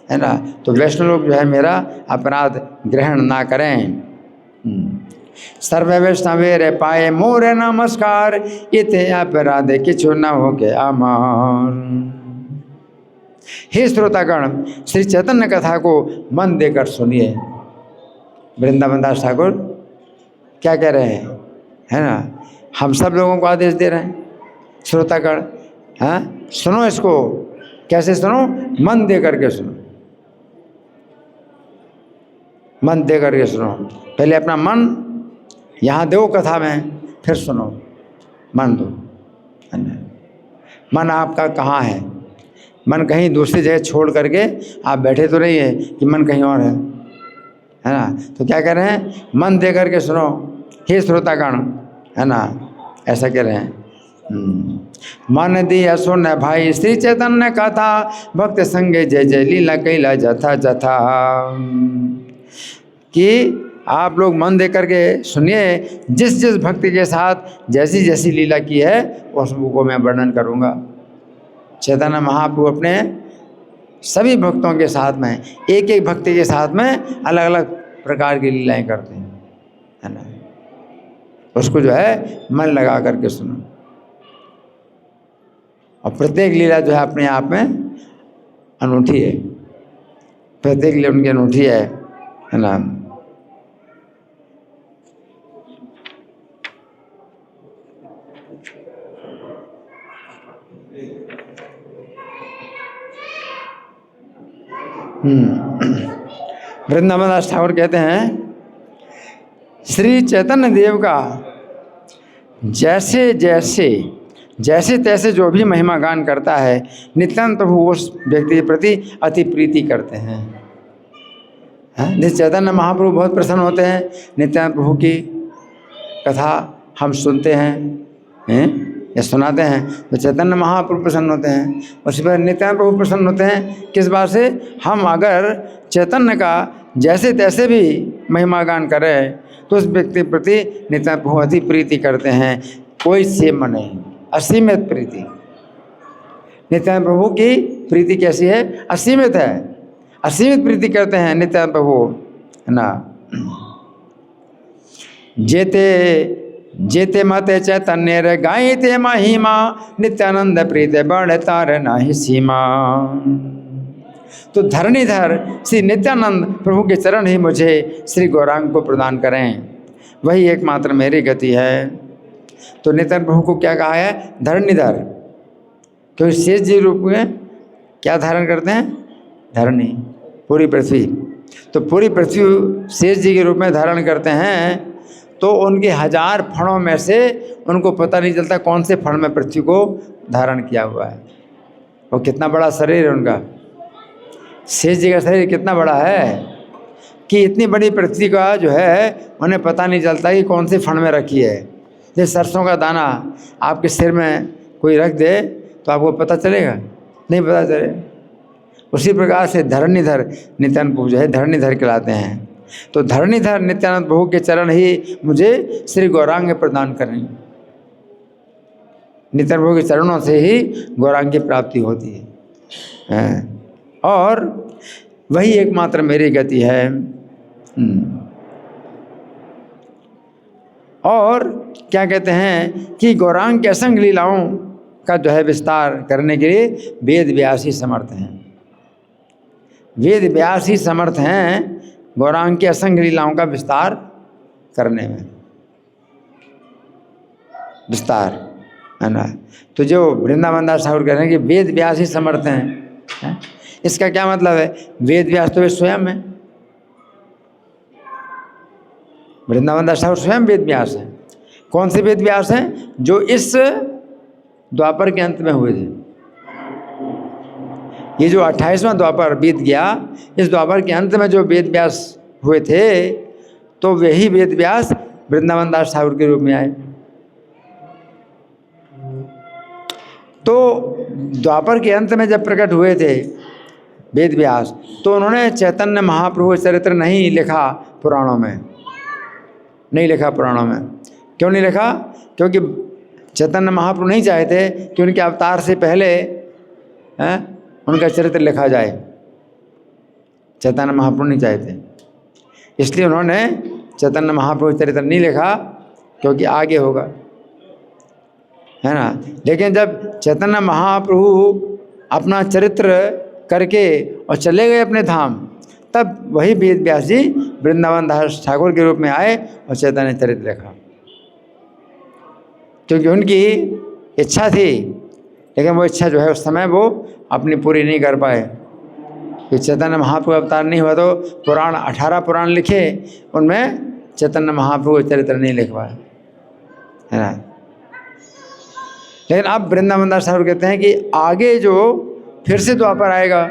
है ना। तो वैष्णव लोग जो है मेरा अपराध ग्रहण ना करें। सर्वे वैष्णवे रे पाए मोरे नमस्कार, इते अपराध किछु न हो के अमार। हे श्रोतागण, श्री चैतन्य कथा को मन देकर सुनिए। वृंदावन दास ठाकुर क्या कह रहे हैं, है ना, हम सब लोगों को आदेश दे रहे हैं, श्रोतागण, हाँ सुनो इसको। कैसे सुनो? मन दे करके सुनो, मन दे करके सुनो। पहले अपना मन यहाँ दो कथा में, फिर सुनो, मन दो, है ना। मन आपका कहाँ है? मन कहीं दूसरी जगह छोड़ करके आप बैठे तो नहीं है कि मन कहीं और है ना। तो क्या कह रहे हैं? मन दे करके सुनो हे श्रोतागण, है ना, ऐसा कह रहे हैं। मन दिया सुन भाई श्री चैतन्य कथा, भक्त संगे जय जय लीला कैला जथा जथा। कि आप लोग मन दे करके सुनिए, जिस जिस भक्ति के साथ जैसी जैसी लीला की है उसको मैं वर्णन करूँगा। चैतन्य महाप्रभु अपने सभी भक्तों के साथ में, एक एक भक्ति के साथ में अलग अलग प्रकार की लीलाएं करते हैं, है ना। उसको जो है मन लगा करके सुनो, और प्रत्येक लीला जो है अपने आप में अनूठी है, प्रत्येक लीला उनकी अनूठी है ना। वृंदावन दास ठाकुर कहते हैं श्री चैतन्य देव का जैसे तैसे जो भी महिमा गान करता है, नित्यानंद प्रभु उस व्यक्ति के प्रति अति प्रीति करते हैं। नित्य चैतन्य महाप्रभु बहुत प्रसन्न होते हैं। नित्यानंद प्रभु की कथा हम सुनते हैं या सुनाते हैं तो चैतन्य महाप्रभु प्रसन्न होते हैं। उसी पर नित्यानंद प्रभु प्रसन्न होते हैं। किस बात से? हम अगर चैतन्य का जैसे तैसे भी महिमा गान करें तो उस व्यक्ति के प्रति नित्यानंद प्रभु अति प्रीति करते हैं। कोई सीमा नहीं, असीमित प्रीति। नित्यानंद प्रभु की प्रीति कैसी है? असीमित है, असीमित प्रीति करते हैं नित्यानंद प्रभु, है ना। जेते मते चैतन्य रे गायते महिमा, नित्यानंद प्रीति बढ़ तार नाही सीमा। तो धरणीधर श्री नित्यानंद प्रभु के चरण ही मुझे श्री गौरांग को प्रदान करें, वही एकमात्र मेरी गति है। तो नित्यानंद प्रभु को क्या कहा है? धरणीधर। क्योंकि शेष जी रूप में क्या धारण करते हैं? धरणी, पूरी पृथ्वी। तो पूरी पृथ्वी शेष जी के रूप में धारण करते हैं। तो उनके 1000 फणों में से उनको पता नहीं चलता कौन से फण में पृथ्वी को धारण किया हुआ है। और कितना बड़ा शरीर है उनका। शेष जी का शरीर कितना बड़ा है कि इतनी बड़ी पृथ्वी का जो है उन्हें पता नहीं चलता कि कौन से फण में रखी है। जैसे सरसों का दाना आपके सिर में कोई रख दे तो आपको पता चलेगा? नहीं पता चलेगा। उसी प्रकार से धरणीधर नित्यानंद प्रभु जो है धरणीधर कहलाते हैं। तो धरणीधर नित्यानंद प्रभु के चरण ही मुझे श्री गौरांग प्रदान करें। नित्यानंद प्रभु के चरणों से ही गौरांग की प्राप्ति होती है और वही एकमात्र मेरी गति है। और क्या कहते हैं कि गौरांग की असंख्य लीलाओं का जो है विस्तार करने के लिए वेद व्यास ही समर्थ हैं। वेद व्यास ही समर्थ हैं गौरांग की असंख्य लीलाओं का विस्तार करने में, विस्तार, है ना। तो जो वृंदावन दास ठाकुर कह रहे हैं कि वेद व्यास ही समर्थ हैं, इसका क्या मतलब है? वेद व्यास तो वे स्वयं है। वृंदावन दास ठाकुर स्वयं वेद व्यास हैं। कौन से वेद व्यास हैं? जो इस द्वापर के अंत में हुए थे। ये जो 28वां द्वापर बीत गया, इस द्वापर के अंत में जो वेद व्यास हुए थे तो वही वेद व्यास वृंदावन दास ठाकुर के रूप में आए। तो द्वापर के अंत में जब प्रकट हुए थे वेद व्यास तो उन्होंने चैतन्य महाप्रभु चरित्र नहीं लिखा पुराणों में, नहीं लिखा पुराणों में। क्यों नहीं लिखा? क्योंकि चैतन्य महाप्रभु नहीं चाहते कि उनके अवतार से पहले उनका चरित्र लिखा जाए। चैतन्य महाप्रभु नहीं चाहते, इसलिए उन्होंने चैतन्य महाप्रभु चरित्र नहीं लिखा, क्योंकि आगे होगा, है ना। लेकिन जब चैतन्य महाप्रभु अपना चरित्र करके और चले गए अपने धाम, तब वही वेद व्यास जी वृंदावन दास ठाकुर के रूप में आए और चैतन्य चरित्र लिखा। क्योंकि उनकी इच्छा थी, लेकिन वो इच्छा जो है उस समय वो अपनी पूरी नहीं कर पाए। कि चैतन्य महाप्रभु अवतार नहीं हुआ तो पुराण 18 पुराण लिखे, उनमें चैतन्य महाप्रभु चरित्र नहीं लिखवाए, है ना। लेकिन अब वृंदावन दास ठाकुर कहते हैं कि आगे जो फिर से द्वापर आएगा,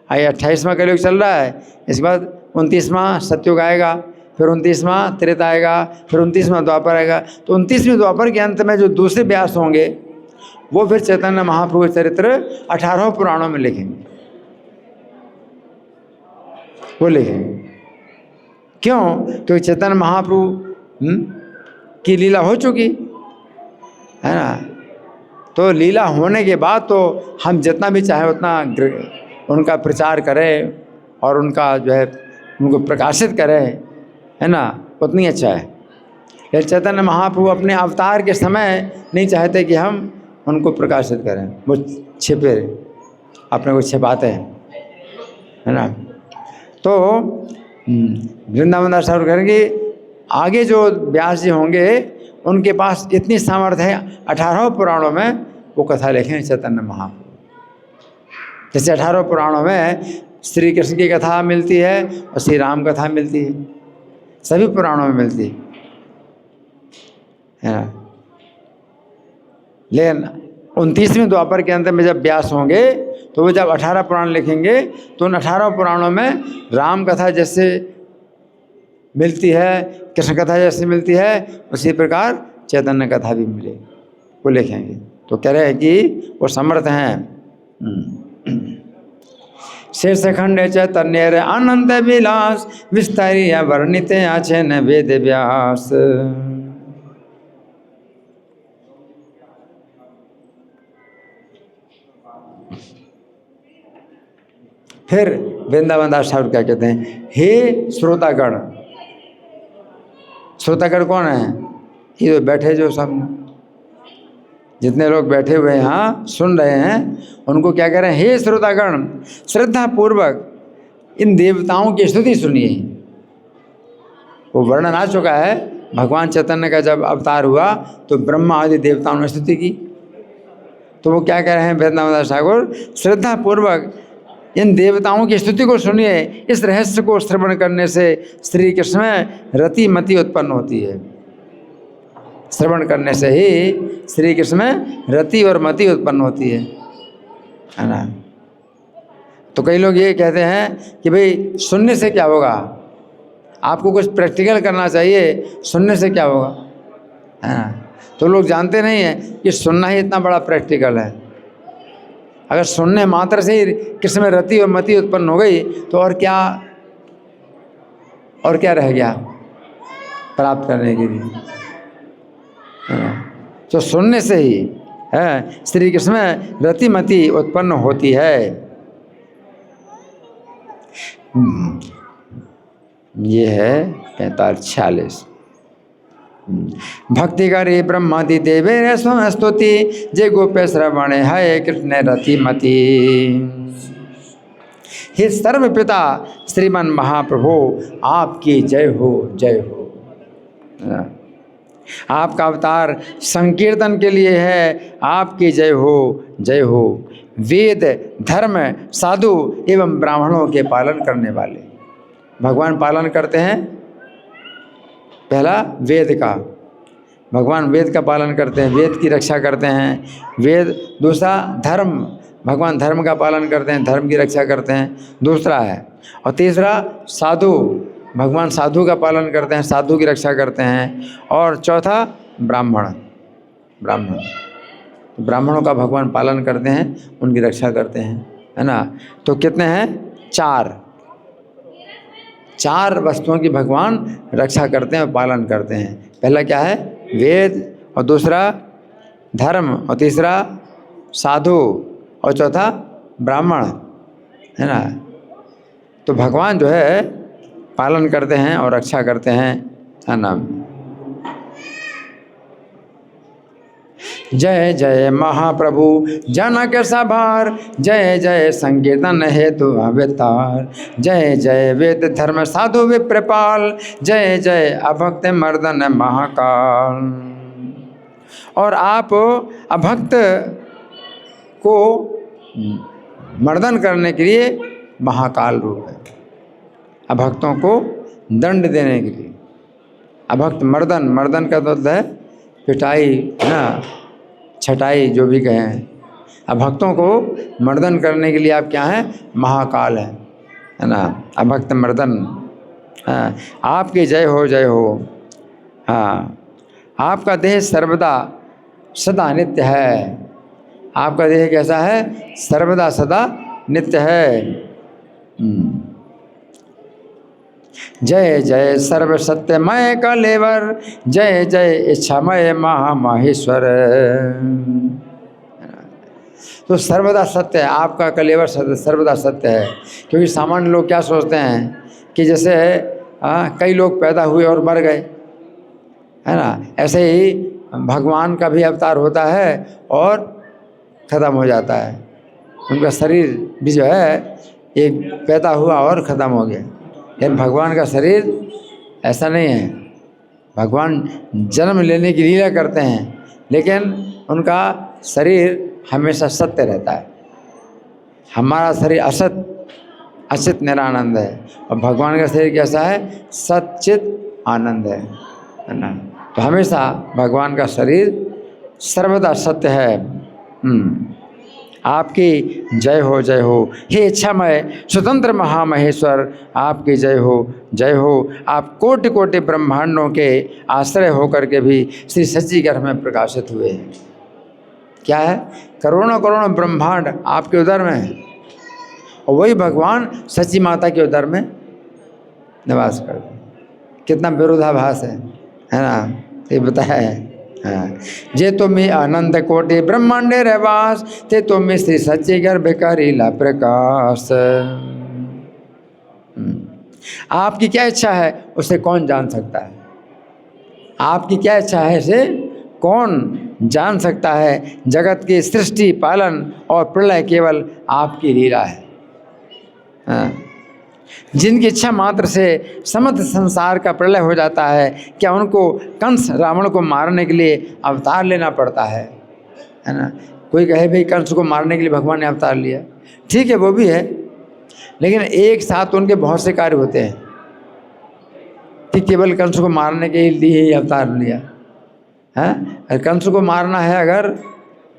आइए 28वां कलयुग चल रहा है, इसके बाद 29वां सतयुग आएगा, फिर 29वां त्रेता आएगा, फिर 29वां द्वापर आएगा। तो 29वें द्वापर के अंत में जो दूसरे व्यास होंगे वो फिर चैतन्य महाप्रभु चरित्र 18 पुराणों में लिखेंगे, वो लिखेंगे। क्यों? क्योंकि चैतन्य महाप्रभु की लीला हो चुकी है ना। तो लीला होने के बाद तो हम जितना भी चाहे उतना उनका प्रचार करें और उनका जो है उनको प्रकाशित करें, है ना, उतनी अच्छा है। लेकिन चैतन्य महाप्रभु अपने अवतार के समय नहीं चाहते कि हम उनको प्रकाशित करें, वो छिपे अपने को छिपाते हैं, है ना। तो वृंदावन दास ठाकुर कहेंगे आगे जो व्यास जी होंगे उनके पास इतनी सामर्थ्य है, 18 पुराणों में वो कथा लिखें चैतन्य महाप्रभु। जैसे 18 पुराणों में श्री कृष्ण की कथा मिलती है और श्री राम कथा मिलती है, सभी पुराणों में मिलती है ना। लेकिन 29वें द्वापर के अंत में जब व्यास होंगे तो वो जब 18 पुराण लिखेंगे तो उन 18 पुराणों में राम कथा जैसे मिलती है, कृष्ण कथा जैसे मिलती है, उसी प्रकार चैतन्य कथा भी मिले, वो लिखेंगे। तो कह रहे हैं कि वो समर्थ हैं। शीर्षखंड चैतन्य अनंत विलास विस्तारिय वर्णित आचे न वेद व्यास। फिर वृंदावन दास ठाकुर क्या कहते हैं, हे श्रोतागण। श्रोतागण कौन है? ये जो बैठे, जो सब जितने लोग बैठे हुए हैं यहाँ सुन रहे हैं, उनको क्या कह रहे हैं, हे श्रोतागण, श्रद्धा पूर्वक इन देवताओं की स्तुति सुनिए। वो वर्णन आ चुका है, भगवान चैतन्य का जब अवतार हुआ तो ब्रह्मा आदि देवताओं ने स्तुति की। तो वो क्या कह रहे हैं वृंदावन दास ठाकुर, श्रद्धा पूर्वक इन देवताओं की स्तुति को सुनिए। इस रहस्य को श्रवण करने से श्री कृष्ण में रति मति उत्पन्न होती है। श्रवण करने से ही श्री कृष्ण में रति और मति उत्पन्न होती है ना। तो कई लोग ये कहते हैं कि भाई सुनने से क्या होगा, आपको कुछ प्रैक्टिकल करना चाहिए, सुनने से क्या होगा, है ना। तो लोग जानते नहीं हैं कि सुनना ही इतना बड़ा प्रैक्टिकल है। अगर सुनने मात्र से ही कृष्ण में रति और मति उत्पन्न हो गई तो और क्या रह गया प्राप्त करने के लिए। तो सुनने से ही श्री कृष्ण में रति मति उत्पन्न होती है। ये है 45-46। भक्ति करे ब्रह्मादि देवे स्तुति जय गोपे श्रवण है कृष्ण रति मति। हे सर्व पिता श्रीमन महाप्रभु आपकी जय हो, जय हो। आपका अवतार संकीर्तन के लिए है, आपकी जय हो, जय हो। वेद धर्म साधु एवं ब्राह्मणों के पालन करने वाले भगवान पालन करते हैं। पहला वेद का, भगवान वेद का पालन करते हैं, वेद की रक्षा करते हैं। वेद, दूसरा धर्म, भगवान धर्म का पालन करते हैं, धर्म की रक्षा करते हैं, दूसरा है। और तीसरा साधु, भगवान साधु का पालन करते हैं, साधु की रक्षा करते हैं। और चौथा ब्राह्मण, ब्राह्मणों का भगवान पालन करते हैं, उनकी रक्षा करते हैं, है ना। तो कितने हैं? चार वस्तुओं की भगवान रक्षा करते हैं और पालन करते हैं। पहला क्या है? वेद, और दूसरा धर्म, और तीसरा साधु, और चौथा ब्राह्मण, है ना। तो भगवान जो है पालन करते हैं और रक्षा करते हैं, है ना। जय जय महाप्रभु जनक सभार, जय जय संकीर्तन हेतु अवतार। जय जय वेद धर्म साधु विप्रपाल, जय जय अभक्त मर्दन महाकाल। और आप अभक्त को मर्दन करने के लिए महाकाल रूप है, अभक्तों को दंड देने के लिए। अभक्त मर्दन, मर्दन का तो है पिटाई, है ना, छटाई, जो भी कहें। अभक्तों को मर्दन करने के लिए आप क्या हैं? महाकाल है ना, अभक्त मर्दन। हाँ, आपकी जय हो, जय हो। हाँ, आपका देह सर्वदा सदा नित्य है। आपका देह कैसा है? सर्वदा सदा नित्य है। जय जय सर्व सत्यमय कलेवर, जय जय इच्छामय महामहेश्वर। तो सर्वदा सत्य है, आपका कलेवर सर्वदा सत्य है। क्योंकि सामान्य लोग क्या सोचते हैं कि जैसे कई लोग पैदा हुए और मर गए, है ना, ऐसे ही भगवान का भी अवतार होता है और ख़त्म हो जाता है। उनका शरीर भी जो है एक पैदा हुआ और ख़त्म हो गया। लेकिन भगवान का शरीर ऐसा नहीं है। भगवान जन्म लेने की लीला करते हैं, लेकिन उनका शरीर हमेशा सत्य रहता है। हमारा शरीर असत अचित निरानंद है और भगवान का शरीर कैसा है? सच्चित आनंद है ना। तो हमेशा भगवान का शरीर सर्वदा सत्य है। आपकी जय हो, जय हो। हे इच्छामय स्वतंत्र महामहेश्वर, आपकी जय हो, जय हो। आप कोटि कोटि ब्रह्मांडों के आश्रय होकर के भी श्री सच्ची घर में प्रकाशित हुए हैं। क्या है? करोड़ों करोड़ों ब्रह्मांड आपके उदर में है और वही भगवान सच्ची माता के उदर में निवास करते हैं। कितना विरोधाभास है ना? ये बताया है। हाँ। जे तुम्हें आनंद कोटि ब्रह्मांडे रहवास, ते तुम्हें श्री सच्चे गर्भ करीला प्रकाश। आपकी क्या इच्छा है उसे कौन जान सकता है? आपकी क्या इच्छा है इसे कौन जान सकता है? जगत की सृष्टि, पालन और प्रलय केवल आपकी लीला है। हाँ। जिनकी इच्छा मात्र से समस्त संसार का प्रलय हो जाता है, क्या उनको कंस रावण को मारने के लिए अवतार लेना पड़ता है ना? कोई कहे भाई कंस को मारने के लिए भगवान ने अवतार लिया, ठीक है वो भी है, लेकिन एक साथ उनके बहुत से कार्य होते हैं कि केवल कंस को मारने के लिए ही अवतार लिया है। कंस को मारना है अगर,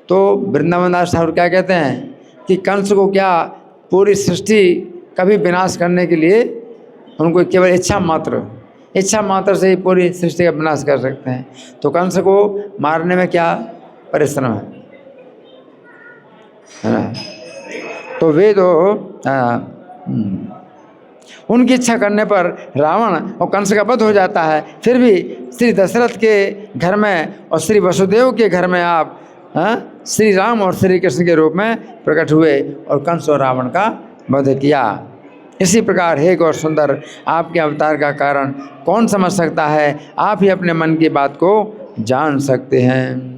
तो वृंदावन दास ठाकुर क्या कहते हैं कि कंस को क्या पूरी सृष्टि कभी विनाश करने के लिए उनको केवल इच्छा मात्र से ही पूरी सृष्टि का विनाश कर सकते हैं। तो कंस को मारने में क्या परिश्रम है ना? तो वे तो उनकी इच्छा करने पर रावण और कंस का वध हो जाता है। फिर भी श्री दशरथ के घर में और श्री वसुदेव के घर में आप श्री राम और श्री कृष्ण के रूप में प्रकट हुए और कंस और रावण का वध किया। इसी प्रकार हे गौर सुंदर, आपके अवतार का कारण कौन समझ सकता है? आप ही अपने मन की बात को जान सकते हैं।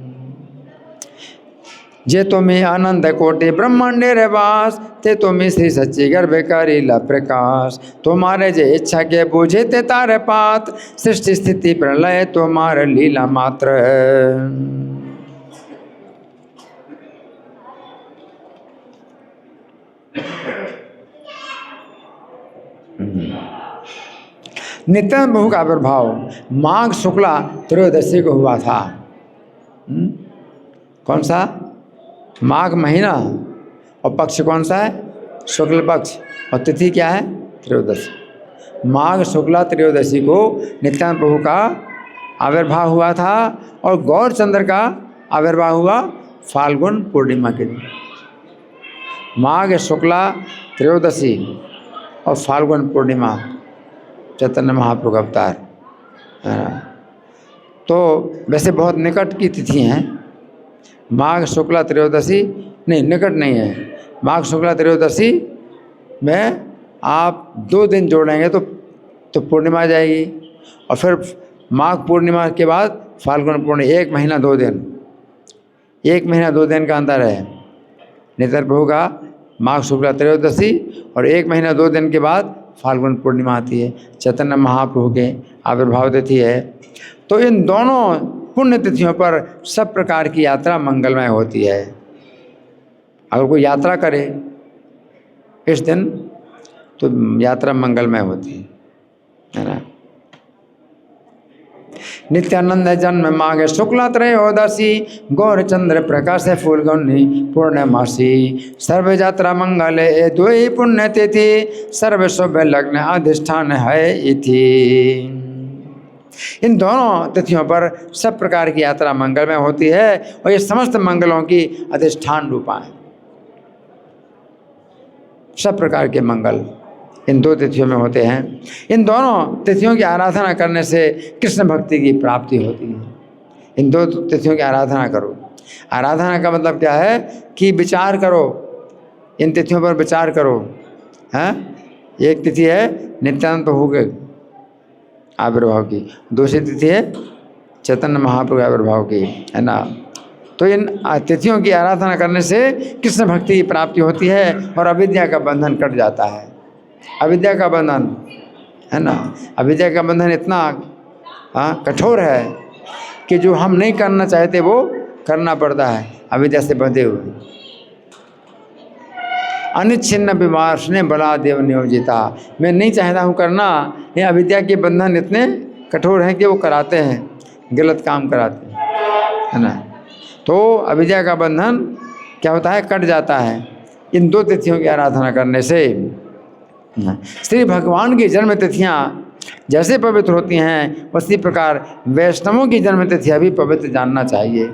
जे तुम्हें आनंद कोटि ब्रह्मांडे रहवास, ते तुम्हें श्री सच्ची गर्भ करीला प्रकाश। तुम्हारे जे इच्छा के बूझे ते तारे पात, सृष्टि स्थिति प्रलय तुम्हारे लीला मात्र है। नित्यानंद प्रभु का आविर्भाव माघ शुक्ला त्रयोदशी को हुआ था। कौन सा? माघ महीना, और पक्ष कौन सा है? शुक्ल पक्ष, और तिथि क्या है? त्रयोदशी। माघ शुक्ला त्रयोदशी को नित्यानंद प्रभु का आविर्भाव हुआ था और गौरचंद्र का आविर्भाव हुआ फाल्गुन पूर्णिमा के दिन। माघ शुक्ला त्रयोदशी और फाल्गुन पूर्णिमा चैतन्य महाप्रभु का अवतार। तो वैसे बहुत निकट की तिथि हैं। माघ शुक्ला त्रयोदशी नहीं, निकट नहीं है। माघ शुक्ला त्रयोदशी में आप 2 दिन जोड़ेंगे तो पूर्णिमा आ जाएगी, और फिर माघ पूर्णिमा के बाद फाल्गुन पूर्णिमा, 1 महीना 2 दिन, 1 महीना 2 दिन का अंतर है। नित्यानंद प्रभु का माघ शुक्ला त्रयोदशी और 1 महीना 2 दिन के बाद फाल्गुन पूर्णिमा आती है, चैतन्य महाप्रभु के आविर्भाव तिथि है। तो इन दोनों पुण्य तिथियों पर सब प्रकार की यात्रा मंगलमय होती है। अगर कोई यात्रा करे इस दिन तो यात्रा मंगलमय होती है ना। नित्यानंद जन्म माघ शुक्ला त्रयोदशी, गौरचंद्र प्रकाश फूलगौनी पूर्णमासी। सर्व यात्रा मंगल ए द्वि पुण्य तिथि, सर्व शुभ लग्न अधिष्ठान है इति। इन दोनों तिथियों पर सब प्रकार की यात्रा मंगलमय होती है और ये समस्त मंगलों की अधिष्ठान रूपा है। सब प्रकार के मंगल इन 2 तिथियों में होते हैं। इन दोनों तिथियों की आराधना करने से कृष्ण भक्ति की प्राप्ति होती है। इन 2 तिथियों की आराधना करो। आराधना का मतलब क्या है कि विचार करो, इन तिथियों पर विचार करो। हैं? एक तिथि है नित्यानंद प्रभु के आविर्भाव की, दूसरी तिथि है चैतन्य महाप्रभु के आविर्भाव की, है ना। तो इन तिथियों की आराधना करने से कृष्ण भक्ति की प्राप्ति होती है और अविद्या का बंधन कट जाता है। अविद्या का बंधन, है ना, अविद्या का बंधन इतना कठोर है कि जो हम नहीं करना चाहते वो करना पड़ता है अविद्या से बंधे हुए। अनिच्छिन्न विवास ने बला देव नियोजिता। मैं नहीं चाहता हूँ करना, ये अविद्या के बंधन इतने कठोर हैं कि वो कराते हैं, गलत काम कराते हैं, है ना। तो अविद्या का बंधन क्या होता है, कट जाता है इन 2 तिथियों की आराधना करने से। श्री भगवान की जन्म तिथियाँ जैसे पवित्र होती हैं, उसी प्रकार वैष्णवों की जन्म तिथियाँ भी पवित्र जानना चाहिए।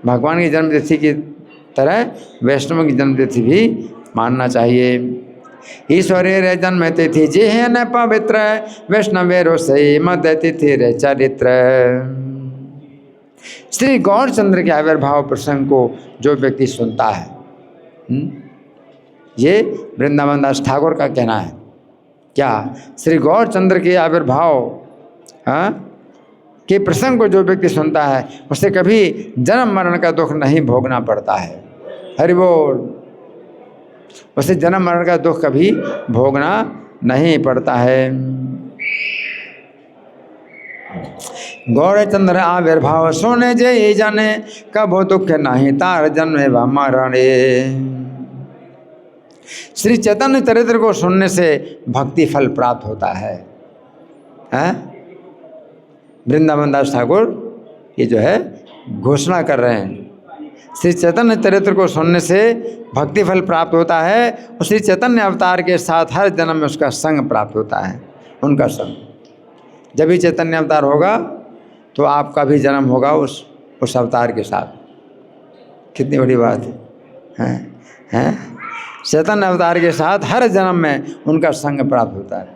भगवान की जन्म तिथि की तरह वैष्णवों की जन्म तिथि भी मानना चाहिए। ईश्वरे रे जन्म तिथि जे है न पवित्र, वैष्णवे रोसई मद तिथि रे चरित्र। श्री गौरचंद्र के आविर्भाव प्रसंग को जो व्यक्ति सुनता है, ये वृंदावन दास ठाकुर का कहना है। क्या श्री गौरचंद्र के आविर्भाव के प्रसंग को जो व्यक्ति सुनता है, उसे कभी जन्म मरण का दुख नहीं भोगना पड़ता है। हरि बोल। उसे जन्म मरण का दुख कभी भोगना नहीं पड़ता है। गौरचंद्र आविर्भाव सुने जय जाने, कबो दुख नहीं तार जन्मे व मरणे। श्री चैतन्य चरित्र को सुनने से भक्ति फल प्राप्त होता है। वृंदावन दास ठाकुर ये जो है घोषणा कर रहे हैं, श्री चैतन्य चरित्र को सुनने से भक्ति फल प्राप्त होता है, और श्री चैतन्य अवतार के साथ हर जन्म में उसका संग प्राप्त होता है, उनका संग। जब भी चैतन्य अवतार होगा तो आपका भी जन्म होगा उस अवतार के साथ। कितनी बड़ी बात है। चैतन्य अवतार के साथ हर जन्म में उनका संग प्राप्त होता है।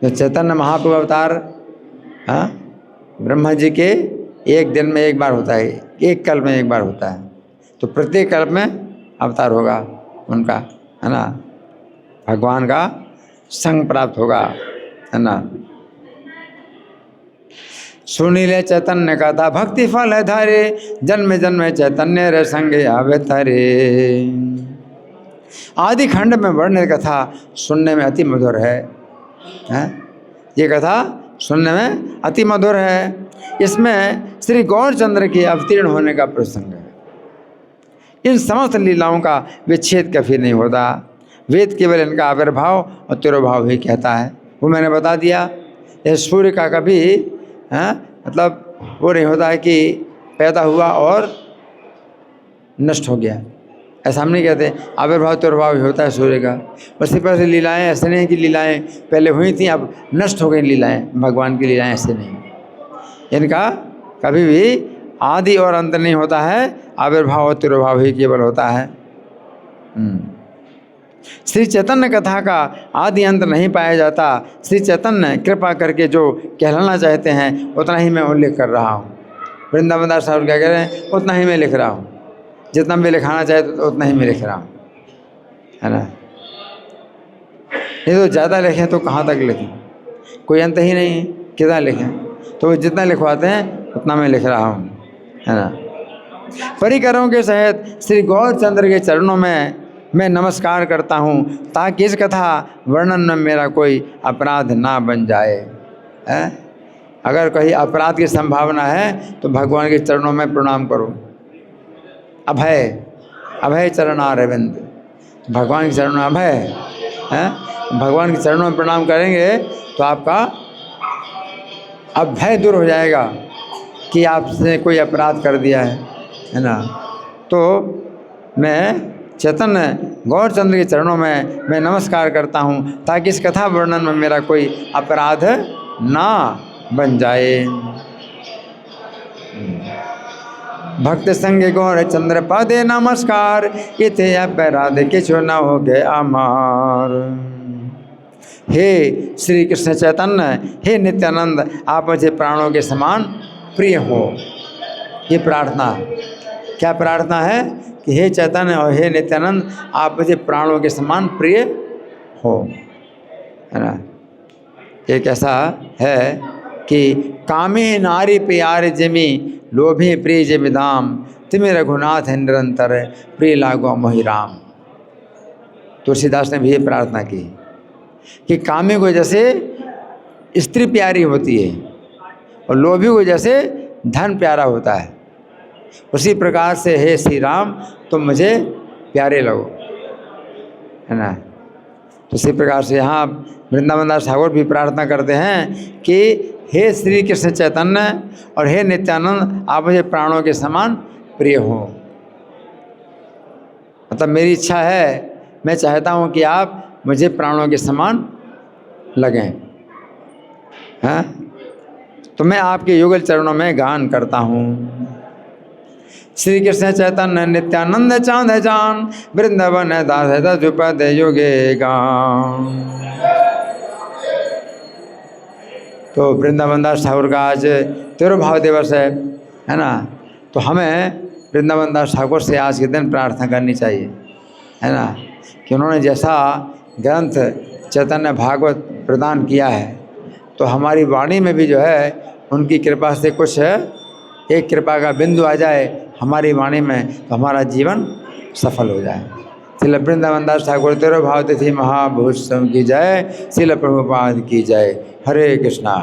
जो चैतन्य महाप्रभु अवतार ब्रह्मा जी के एक दिन में एक बार होता है, एक कल्प में एक बार होता है, तो प्रत्येक कल्प में अवतार होगा उनका, है ना। भगवान का संग प्राप्त होगा, है ना। सुनीले चैतन्य कथा भक्ति फल है धारे, जन्म जन्म चैतन्य रे संगे आवे तारे। आदि खंड में वर्णित कथा सुनने में अति मधुर है। ये कथा सुनने में अति मधुर है। इसमें श्री गौरचंद्र के अवतीर्ण होने का प्रसंग है। इन समस्त लीलाओं का विच्छेद कभी नहीं होता। वेद केवल इनका आविर्भाव और तिरोभाव ही कहता है। वो मैंने बता दिया। यह सूर्य का कभी मतलब वो नहीं होता है कि पैदा हुआ और नष्ट हो गया, ऐसा हम नहीं कहते। आविर्भाव तिरोभाव ही होता है सूर्य का। उसी पर से लीलाएँ ऐसे नहीं कि लीलाएँ पहले हुई थी अब नष्ट हो गई लीलाएँ। भगवान की लीलाएँ ऐसे नहीं, इनका कभी भी आदि और अंत नहीं होता है। आविर्भाव और तिरोभाव ही केवल होता है। श्री चैतन्य कथा का आदि अंत नहीं पाया जाता। श्री चैतन्य कृपा करके जो कहलाना चाहते हैं उतना ही मैं उल्लेख कर रहा हूँ। वृंदावन दास साहब क्या कह रहे हैं, उतना ही मैं लिख रहा हूँ। जितना मैं लिखाना चाहते तो उतना ही मैं लिख रहा हूँ, है ना। ये तो ज़्यादा लिखें तो कहाँ तक लिखें, कोई अंत ही नहीं है, कितना लिखें। तो जितना लिखवाते हैं उतना मैं लिख रहा हूँ, है ना। परिकरों के सहित श्री गौरचंद्र के चरणों में मैं नमस्कार करता हूँ, ताकि इस कथा वर्णन में मेरा कोई अपराध ना बन जाए। अगर कहीं अपराध की संभावना है तो भगवान के चरणों में प्रणाम करो। अभय अभय चरण अरविंद, भगवान के चरणों में अभय है। भगवान के चरणों में प्रणाम करेंगे तो आपका अभय दूर हो जाएगा कि आपने कोई अपराध कर दिया है ना। तो मैं चैतन्य गौरचंद्र के चरणों में मैं नमस्कार करता हूँ, ताकि इस कथा वर्णन में मेरा कोई अपराध ना बन जाए। भक्त संग गौरचंद्र पदे नमस्कार, इथे अपराध किछु न हो गए अमार। हे श्री कृष्ण चैतन्य, हे नित्यानंद, आप मुझे प्राणों के समान प्रिय हो। ये प्रार्थना, क्या प्रार्थना है कि हे चैतन्य और हे नित्यानंद, आप मुझे प्राणों के समान प्रिय हो, है ना। एक ऐसा है कि कामे नारी प्यार जमी, लोभी प्रिय जमिदाम, तिमि रघुनाथ है निरंतर, प्रिय लागो मोहि राम। तुलसीदास ने भी ये प्रार्थना की कि कामी को जैसे स्त्री प्यारी होती है और लोभी को जैसे धन प्यारा होता है, उसी प्रकार से हे श्री राम तुम मुझे प्यारे लगो, है ना। तो इसी प्रकार से यहाँ वृंदावन दास ठाकुर भी प्रार्थना करते हैं कि हे श्री कृष्ण चैतन्य और हे नित्यानंद आप मुझे प्राणों के समान प्रिय हो। मतलब मेरी इच्छा है, मैं चाहता हूँ कि आप मुझे प्राणों के समान लगें, हैं। तो मैं आपके युगल चरणों में गान करता हूँ। श्री कृष्ण चैतन्य नित्यानंद चांद जान वृंदावन दास द्रुपद युगे गान। तो वृंदावन दास ठाकुर का आज तिरुभाव दिवस है ना। तो हमें वृंदावन दास ठाकुर से आज के दिन प्रार्थना करनी चाहिए, है ना, कि उन्होंने जैसा ग्रंथ चैतन्य भागवत प्रदान किया है तो हमारी वाणी में भी जो है उनकी कृपा से कुछ एक कृपा का बिंदु आ जाए हमारी वाणी में, तो हमारा जीवन सफल हो जाए। श्रील वृंदावन दास ठाकुर तिरुभाव तिथि महाभूषण की जय, श्रील प्रभुपाद की जय। हरे कृष्णा।